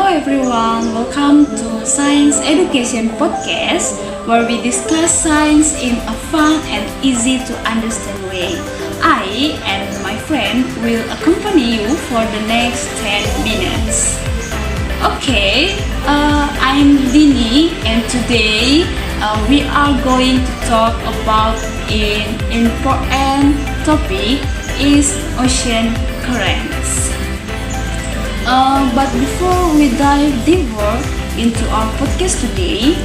everyone, welcome to Science Education Podcast where we discuss science in a fun and easy to understand way. I and my friend will accompany you for the next 10 minutes. I'm Dini and today we are going to talk about an important topic is ocean currents. But before we dive deeper into our podcast today,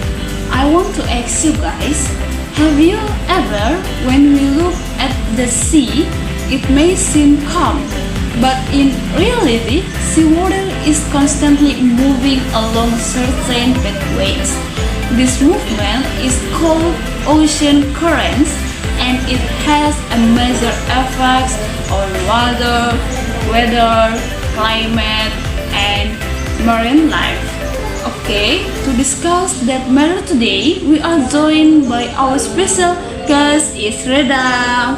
I want to ask you guys, have you ever, when we look at the sea, it may seem calm, but in reality, seawater is constantly moving along certain pathways. This movement is called ocean currents and it has a major effects on water, weather, climate, and marine life. To discuss that matter today, we are joined by our special guest, is Reda.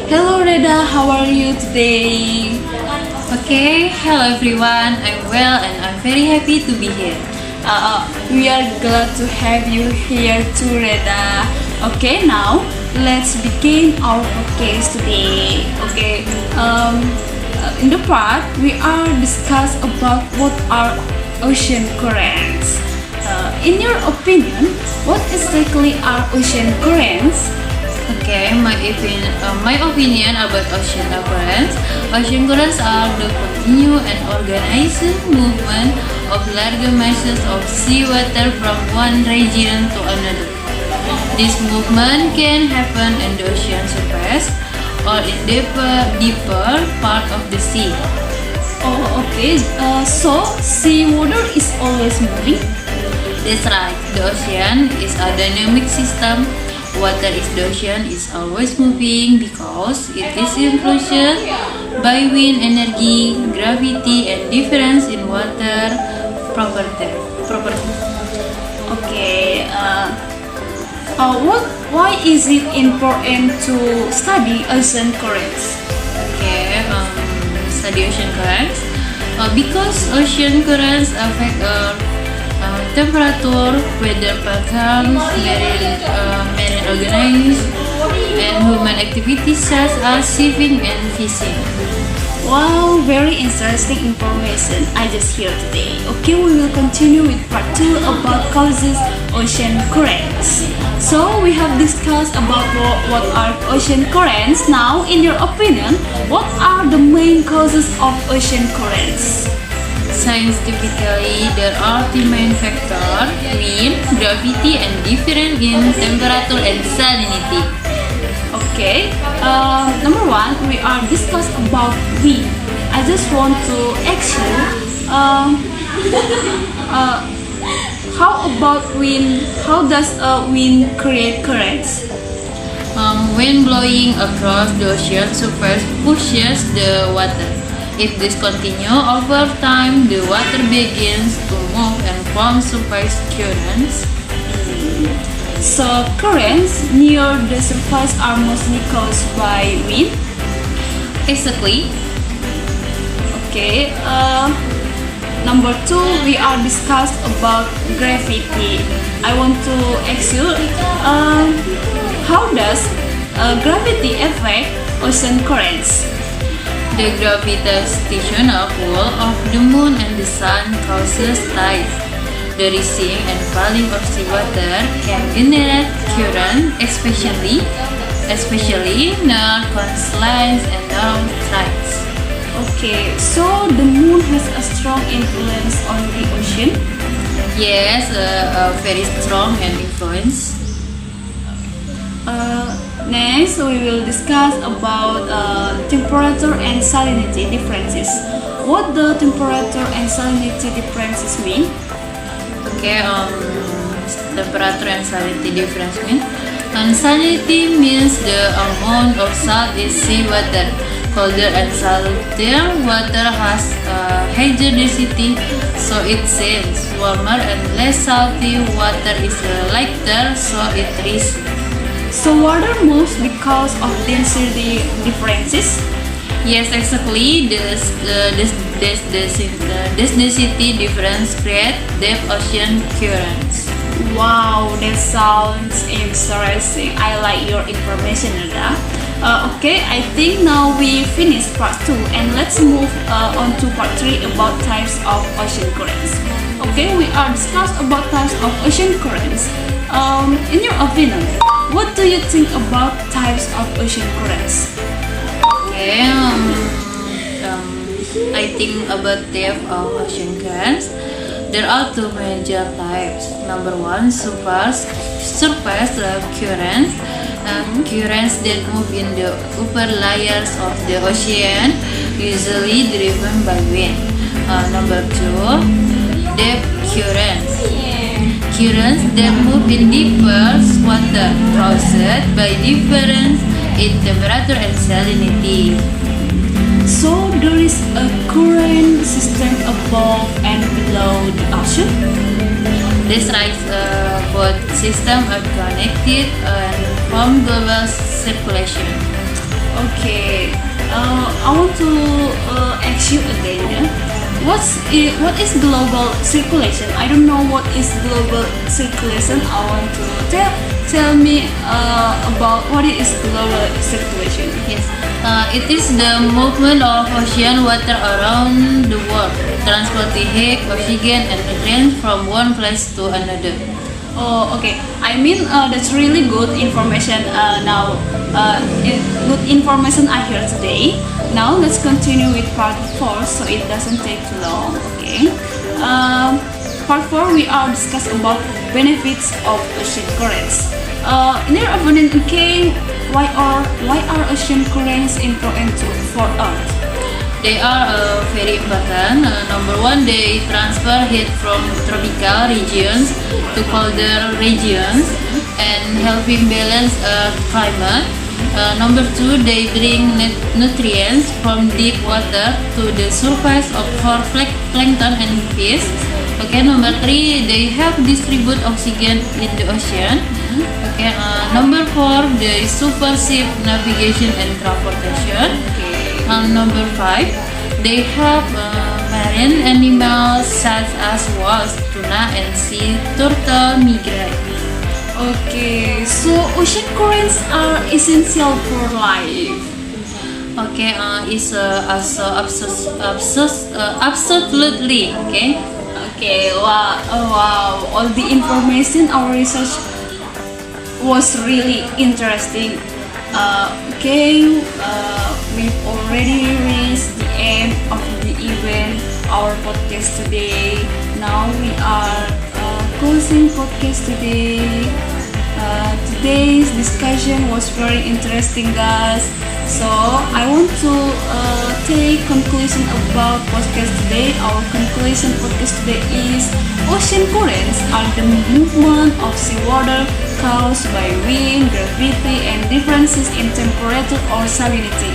Hello Reda, how are you today? Hello everyone, I'm well and I'm very happy to be here. We are glad to have you here too, Reda. Now let's begin our podcast today. In the part, we are discuss about what are ocean currents. In your opinion, what exactly are ocean currents? My opinion about ocean currents. Ocean currents are the continuous and organized movement of large masses of seawater from one region to another. This movement can happen in the ocean surface or in deeper part of the sea. So seawater is always moving? That's right. The ocean is a dynamic system. Water in the ocean is always moving because it is influenced by wind energy, gravity, and difference in water property. Why is it important to study ocean currents? Study ocean currents because ocean currents affect temperature, weather patterns, marine organisms, and human activities such as shipping and fishing. Wow, very interesting information I just heard today. We will continue with part 2 about causes ocean currents. So we have discussed about what are ocean currents. Now, in your opinion, what are the main causes of ocean currents? Scientifically, there are three main factors: wind, gravity, and difference in temperature and salinity. Number one, we are discuss about wind. I just want to ask you, how about wind? How does wind create currents? Wind blowing across the ocean surface pushes the water. If this continues over time, the water begins to move and form surface currents. So currents near the surface are mostly caused by wind? Exactly. Number 2, we are discussed about gravity. I want to ask you, how does gravity affect ocean currents? The gravitational pull of the moon and the sun causes tides. The rising and falling of seawater can generate current, especially near coastlines and long tides. So the moon has a strong influence on the ocean? Yes, a very strong and influence. Next, we will discuss about temperature and salinity differences. What the temperature and salinity differences mean? Temperature and salinity difference mean? Salinity means the amount of salt in seawater. Colder and saltier water has higher density, so it sinks. Warmer and less salty water is lighter, so it rises. So water moves because of density differences? Yes, exactly. This density difference create deep ocean currents. Wow, that sounds interesting. I like your information, Nada. Okay, I think now we finished part 2 and let's move on to part 3 about types of ocean currents. Okay, we are discussed about types of ocean currents. In your opinion, what do you think about types of ocean currents? Okay, I think about type of ocean currents. There are two major types. Number one, surface currents. Currents that move in the upper layers of the ocean, usually driven by wind. Number two, depth currents. Currents that move in deeper water, caused by difference in temperature and salinity. So there is a current system above and below the ocean? This right, both systems are connected and form global circulation. Okay, I want to ask you again. What is global circulation? I don't know what is global circulation. I want to tell me about what is global circulation. Yes, it is the movement of ocean water around the world, transporting heat, oxygen, and nutrients from one place to another. Oh, okay. I mean, that's really good information. Good information I heard today. Now let's continue with part 4, so it doesn't take too long. Okay. Part 4, we are discuss about benefits of ocean currents. In your opinion, okay, why are ocean currents important for Earth? They are very important. Number one, they transfer heat from tropical regions to colder regions and helping balance Earth climate. Number two, they bring nutrients from deep water to the surface for plankton and fish. Okay, number three, they help distribute oxygen in the ocean. Okay, number four, they support ship navigation and transportation. Number five, they help marine animals such as whales, tuna, and sea turtle migrate. Okay, so ocean currents are essential for life. Okay, is also absolutely okay. Okay, wow, all the information our research was really interesting. We've already reached the end of the event, our podcast today. Now we are closing podcast today. Today's discussion was very interesting, guys. So I want to take conclusion about podcast today. Our conclusion podcast today is ocean currents are the movement of seawater caused by wind, gravity, and differences in temperature or salinity.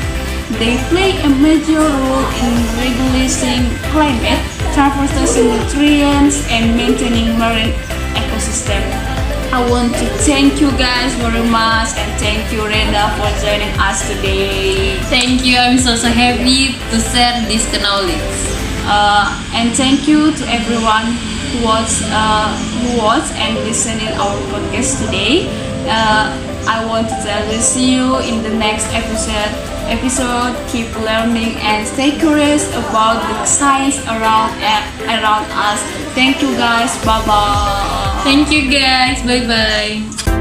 They play a major role in regulating climate, transporting nutrients, and maintaining marine ecosystem. I want to thank you guys very much and thank you Reda for joining us today. Thank you. I'm so happy to share this knowledge. And thank you to everyone who watched and listened in our podcast today. I want to tell you, see you in the next episode. Keep learning and stay curious about the science around us. Thank you guys. Bye bye. Thank you guys. Bye bye.